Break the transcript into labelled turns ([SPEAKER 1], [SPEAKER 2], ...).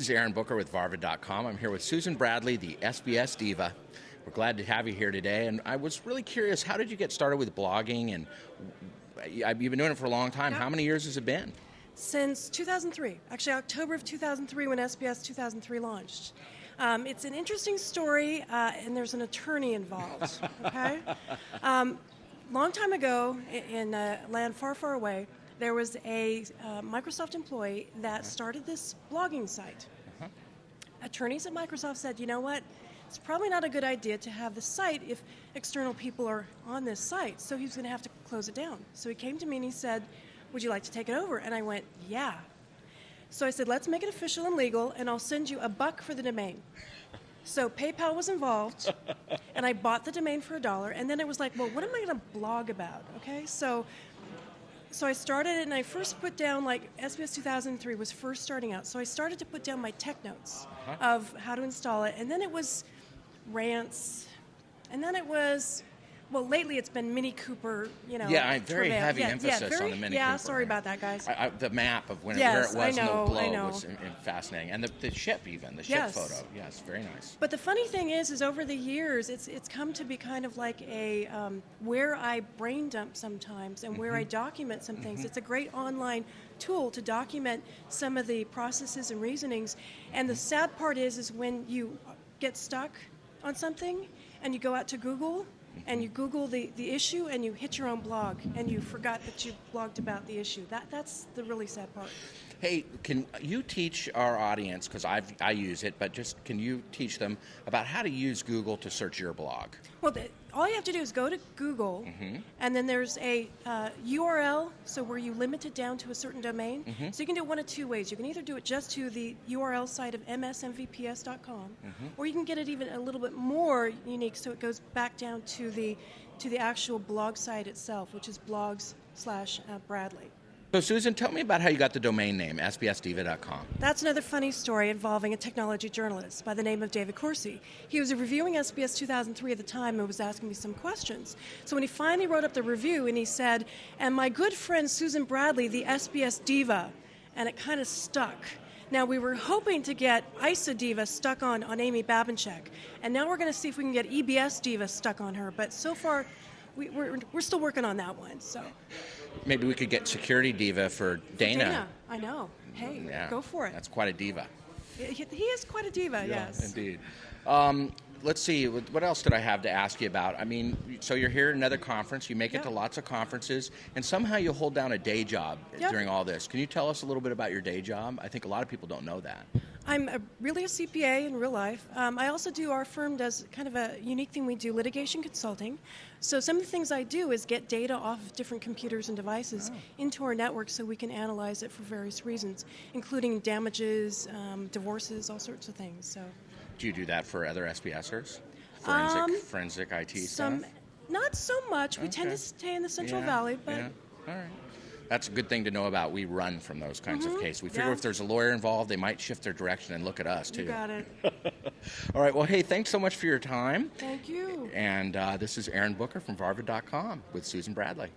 [SPEAKER 1] is Aaron Booker with Varvid.com. I'm here with Susan Bradley, the SBS Diva. We're glad to have you here today. And I was really curious, how did you get started with blogging? And you've been doing it for a long time.
[SPEAKER 2] Yep.
[SPEAKER 1] How many years has it been?
[SPEAKER 2] Since 2003. Actually, October of 2003 when SBS 2003 launched. It's an interesting story, and there's an attorney involved. Okay, long time ago, in a land far, far away, there was a Microsoft employee that started this blogging site. Attorneys at Microsoft said, you know what? It's probably not a good idea to have the site if external people are on this site. So he was going to have to close it down. So he came to me and he said, would you like to take it over? And I went, yeah. So I said, let's make it official and legal, and I'll send you $1 for the domain. So PayPal was involved, and I bought the domain for $1, and then it was like, well, what am I going to blog about? Okay, so I started it, and I first put down, like, SBS 2003 was first starting out, so I started to put down my tech notes of how to install it, and then it was rants, and then it was, well, lately it's been Mini Cooper,
[SPEAKER 1] Yeah, very heavy emphasis on the Mini Cooper.
[SPEAKER 2] Yeah, sorry about that, guys.
[SPEAKER 1] The map of where it was
[SPEAKER 2] I
[SPEAKER 1] and the globe
[SPEAKER 2] know.
[SPEAKER 1] was fascinating. And the ship even, the ship photo. Yes, very nice.
[SPEAKER 2] But the funny thing is over the years, it's come to be kind of like a where I brain dump sometimes and where I document some things. It's a great online tool to document some of the processes and reasonings. And the sad part is when you get stuck on something and you go out to Google and you Google the issue and you hit your own blog and you forgot that you blogged about the issue. That's the really sad part.
[SPEAKER 1] Hey, can you teach our audience, because I use it, but just can you teach them about how to use Google to search your blog?
[SPEAKER 2] Well, all you have to do is go to Google, and then there's a URL, so where you limit it down to a certain domain. So you can do it one of two ways. You can either do it just to the URL site of msmvps.com, or you can get it even a little bit more unique, so it goes back down to the actual blog site itself, which is blogs/Bradley.
[SPEAKER 1] So, Susan, tell me about how you got the domain name, sbsdiva.com.
[SPEAKER 2] That's another funny story involving a technology journalist by the name of David Corsi. He was reviewing SBS 2003 at the time and was asking me some questions. So when he finally wrote up the review and he said, and my good friend Susan Bradley, the SBS Diva, and it kind of stuck. Now, we were hoping to get ISA Diva stuck on Amy Babinchak, and now we're going to see if we can get EBS Diva stuck on her, but so far we're still working on that one. So
[SPEAKER 1] maybe we could get Security Diva for Dana.
[SPEAKER 2] Dana, I know. Hey, go for it.
[SPEAKER 1] That's quite a diva.
[SPEAKER 2] He is quite a diva, yes.
[SPEAKER 1] Indeed. Let's see, what else did I have to ask you about? I mean, so you're here at another conference, you make it to lots of conferences, and somehow you hold down a day job during all this. Can you tell us a little bit about your day job? I think a lot of people don't know that. I'm
[SPEAKER 2] really a CPA in real life. I also do, our firm does kind of a unique thing. We do litigation consulting. So some of the things I do is get data off of different computers and devices into our network so we can analyze it for various reasons, including damages, divorces, all sorts of things. So.
[SPEAKER 1] Do you do that for other SBSers? Forensic IT stuff?
[SPEAKER 2] Not so much. We tend to stay in the Central Valley, but...
[SPEAKER 1] Yeah. All right. That's a good thing to know about. We run from those kinds of cases. We figure if there's a lawyer involved, they might shift their direction and look at us, too.
[SPEAKER 2] You got it.
[SPEAKER 1] All right. Well, hey, thanks so much for your time.
[SPEAKER 2] Thank you.
[SPEAKER 1] And this is Aaron Booker from Varvid.com with Susan Bradley.